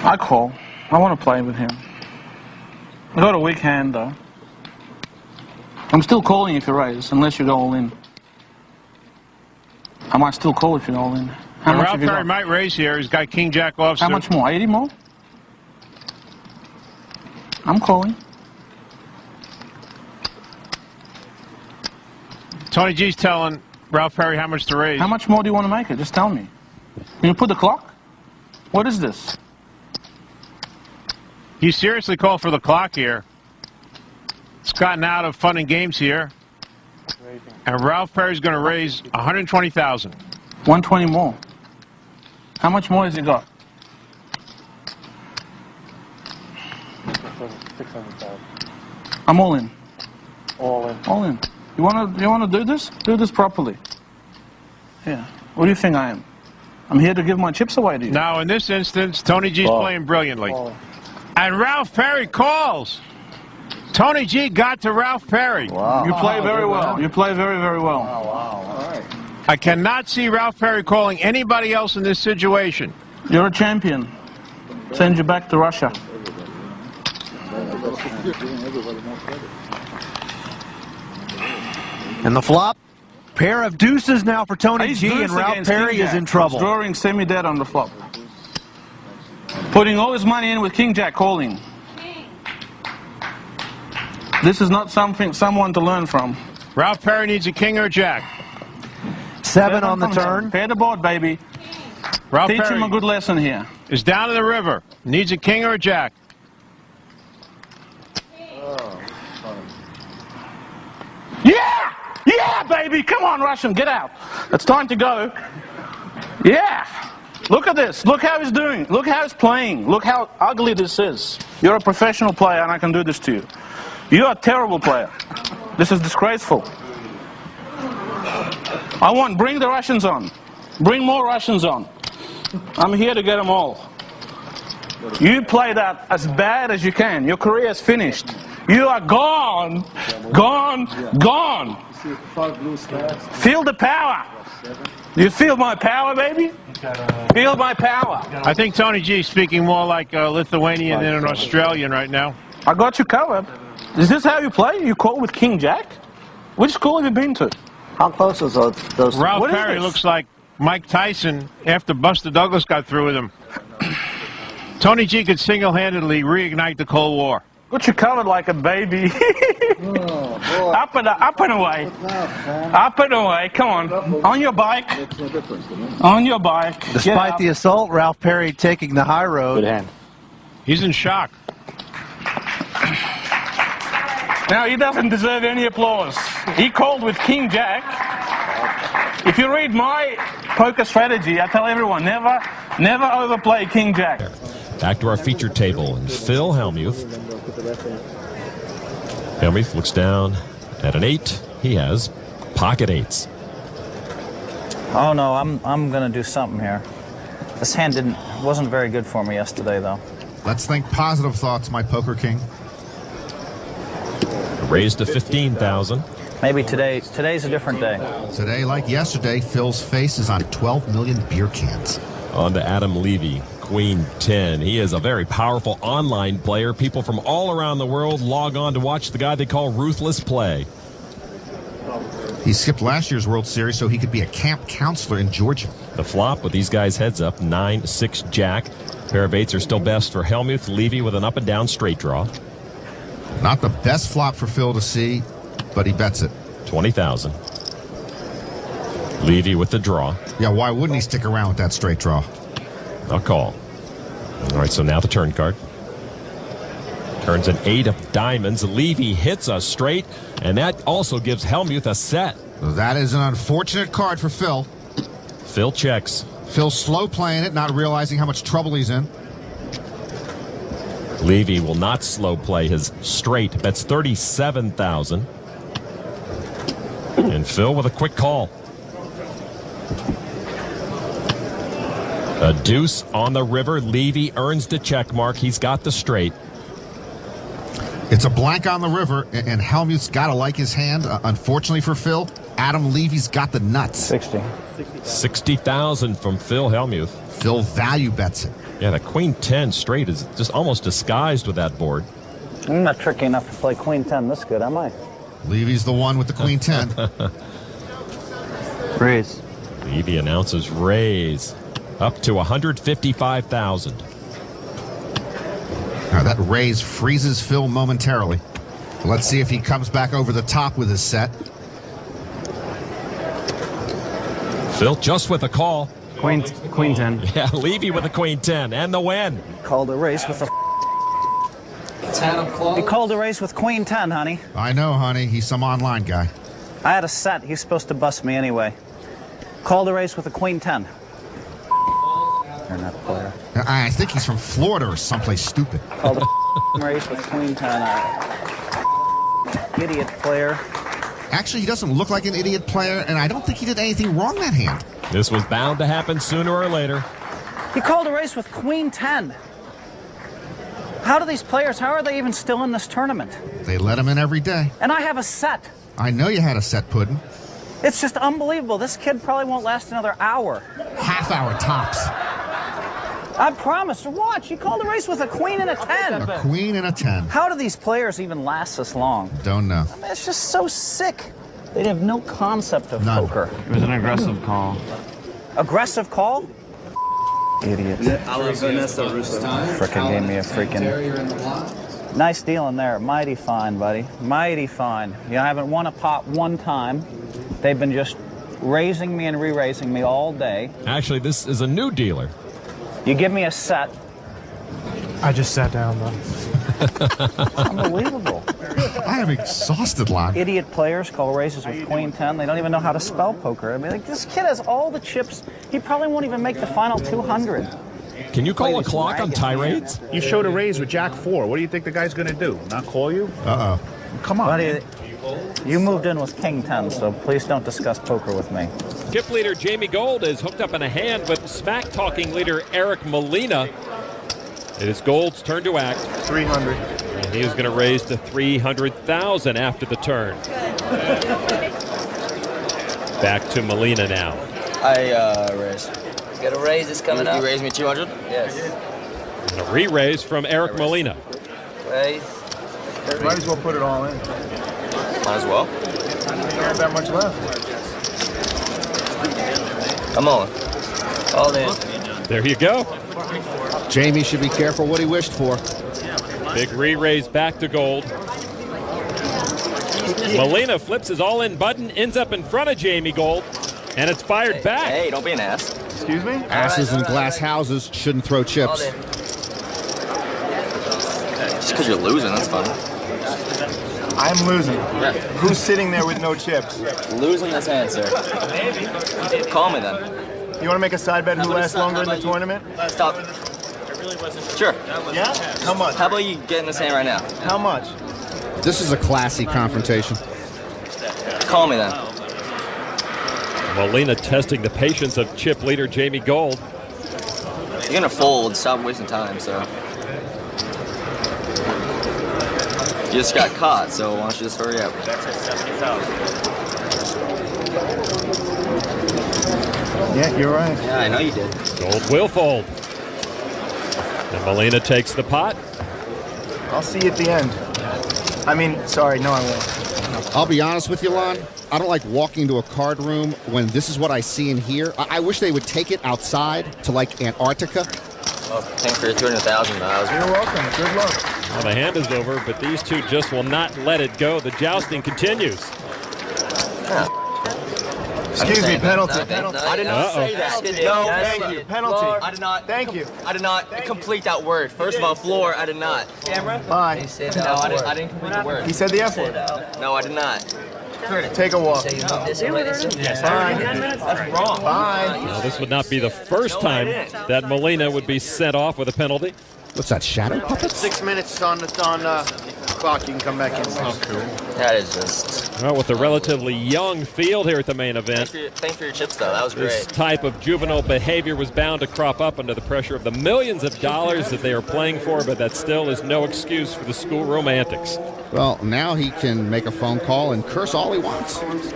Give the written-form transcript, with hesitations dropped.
I call. I want to play with him. I got a weak hand though. I'm still calling if you raise, unless you go all in. I might still call if you go all in. How much Ralph have you Perry got? might raise here. He's got king jack offsuit. How much more? 80 more? I'm calling. Tony G's telling Ralph Perry how much to raise. How much more do you want to make it? Just tell me. Can you put the clock? What is this? He seriously called for the clock here. It's gotten out of fun and games here. And Ralph Perry's going to raise 120,000. 120 more. How much more has he got? 600,000. I'm all in. All in. All in. You wanna do this? Do this properly. Yeah. What do you think I am? I'm here to give my chips away to you. Now, in this instance, Tony G's playing brilliantly. And Ralph Perry calls. Tony G got to Ralph Perry. Wow. You play very well. You play very, very well. Wow, wow. All right. I cannot see Ralph Perry calling anybody else in this situation. You're a champion. Send you back to Russia. And the flop, pair of deuces now for Tony He's G, and deuce Ralph against Perry King is Jack. in trouble. He's drawing semi-dead on the flop. Putting all his money in with King Jack calling. This is not someone to learn from. Ralph Perry needs a king or a jack. Seven on the turn. Pair the board, baby. Ralph Teach Perry him a good lesson here. is down to the river. Needs a king or a jack. Yeah! Yeah, baby! Come on, Russian, get out. It's time to go. Yeah! Look at this. Look how he's doing. Look how he's playing. Look how ugly this is. You're a professional player and I can do this to you. You're a terrible player. This is disgraceful. Bring the Russians on. Bring more Russians on. I'm here to get them all. You play that as bad as you can. Your career is finished. You are gone. Gone. Gone. Feel the power. You feel my power, baby? Feel my power. I think Tony G is speaking more like a Lithuanian than an Australian right now. I got you covered. Is this how you play? You call with King Jack? Which school have you been to? How close is those? Ralph What is Perry this? looks like Mike Tyson after Buster Douglas got through with him. Tony G could single-handedly reignite the Cold War. Got you covered like a baby. Up and away. Up and away. Come on. On your bike. On your bike. Despite the assault, Ralph Perry taking the high road. Good hand. He's in shock. Now, he doesn't deserve any applause. He called with King Jack. If you read my poker strategy, I tell everyone, never overplay King Jack. Back to our feature table, and Phil Hellmuth. Hellmuth looks down at an 8. He has pocket 8s. Oh no, I'm gonna do something here. This hand wasn't very good for me yesterday though. Let's think positive thoughts, my poker king. Raised to 15,000. Maybe today's a different day. Today, like yesterday, Phil's face is on 12 million beer cans. On to Adam Levy, Queen 10. He is a very powerful online player. People from all around the world log on to watch the guy they call Ruthless play. He skipped last year's World Series so he could be a camp counselor in Georgia. The flop with these guys heads up, 9-6 jack. Pair of 8s are still best for Hellmuth. Levy with an up and down straight draw. Not the best flop for Phil to see, but he bets it. 20,000. Levy with the draw. Yeah, why wouldn't he stick around with that straight draw? A call. All right, so now the turn card. Turns an 8 of diamonds. Levy hits a straight, and that also gives Hellmuth a set. That is an unfortunate card for Phil. Phil checks. Phil's slow playing it, not realizing how much trouble he's in. Levy will not slow play his straight. Bets 37,000. And Phil with a quick call. A deuce on the river. Levy earns the check mark. He's got the straight. It's a blank on the river, and Hellmuth's got to like his hand. Unfortunately for Phil, Adam Levy's got the nuts. 60. 60,000 from Phil Hellmuth. Phil value bets it. Yeah, the queen 10 straight is just almost disguised with that board. I'm not tricky enough to play queen 10 this good, am I? Levy's the one with the queen 10. Raise. Levy announces raise up to 155,000. Now that raise freezes Phil momentarily. Let's see if he comes back over the top with his set. Phil just with a call. Queen 10. Yeah, Levy with a queen 10 and the win. Called a race with a... 10 of clubs. He called a race with queen 10, honey. I know, honey. He's some online guy. I had a set. He's supposed to bust me anyway. Called a race with a queen 10. You're not a player. I think he's from Florida or someplace stupid. Called a race with queen 10. Idiot player. Actually, he doesn't look like an idiot player, and I don't think he did anything wrong that hand. This was bound to happen sooner or later. He called a race with queen 10. How do these players, how are they even still in this tournament? They let him in every day. And I have a set. I know you had a set, Puddin'. It's just unbelievable. This kid probably won't last another hour. Half hour tops. I promise. Watch. He called a race with a queen and a 10. A queen and a 10. How do these players even last this long? Don't know. I mean, it's just so sick. They have no concept of None. poker. It was an aggressive call. Aggressive call? Idiot. Frickin' gave me a freaking... Nice deal in there. Mighty fine, buddy. Mighty fine. I haven't won a pot one time. They've been just raising me and re-raising me all day. Actually, this is a new dealer. You give me a set. I just sat down, though. Unbelievable. I am exhausted, Lon. Idiot players call raises with queen 10. They don't even know how to spell poker. I mean, like, this kid has all the chips. He probably won't even make the final 200. Can you call a clock on tirades? You showed a raise with Jack 4. What do you think the guy's going to do? Not call you? Uh-oh. Come on. Buddy, you moved in with king 10, so please don't discuss poker with me. Chip leader Jamie Gold is hooked up in a hand with smack-talking leader Eric Molina. It is Gold's turn to act. 300. And he is going to raise to 300,000 after the turn. Back to Molina now. I raise. Got a raise is coming up. You raise me 200? Yes. And a re-raise from Eric Molina. Raise. Might as well put it all in. Might as well. Don't have that much left. Come on. All in. There you go. Jamie should be careful what he wished for. Big re-raise back to Gold. Molina flips his all-in button, ends up in front of Jamie Gold, and it's fired back. Hey, don't be an ass. Excuse me? Asses in glass houses shouldn't throw All chips. in. Just because you're losing, that's fine. I'm losing. Yeah. Who's sitting there with no chips? Losing this answer. Call me then. You want to make a side bet who lasts longer in the tournament? Stop. Sure. Yeah? How much? How about you get in this hand right now? How much? This is a classy confrontation. Call me then. Molina testing the patience of chip leader Jamie Gold. You're going to fold. Stop wasting time, so. You just got caught, so why don't you just hurry up? Yeah, you're right. Yeah, I know you did. Gold will fold. And Molina takes the pot. I'll see you at the end. I mean, sorry, no, I won't. I'll be honest with you, Lon. I don't like walking into a card room when this is what I see in here. I wish they would take it outside to, like, Antarctica. Well, thanks for your $200,000. You're welcome. Good luck. Well, the hand is over, but these two just will not let it go. The jousting continues. Excuse me, penalty. No, Penalty. I did not say that. No, thank you. Penalty. I did not. Thank you. I did not complete that word. First of all, floor, I did not. Bye. No, I didn't complete the word. He said the F word. No, I did not. Take a walk. Yes. Bye. That's wrong. Bye. Now, this would not be the first time that Molina would be sent off with a penalty. What's that, shadow puppets? 6 minutes on the clock. You can come back in. Oh, cool. That is just. Well, with a relatively young field here at the main event, Thanks for your chips, though. That was this great. type of juvenile behavior was bound to crop up under the pressure of the millions of dollars that they are playing for, but that still is no excuse for the schoolroom antics. Well, now he can make a phone call and curse all he wants.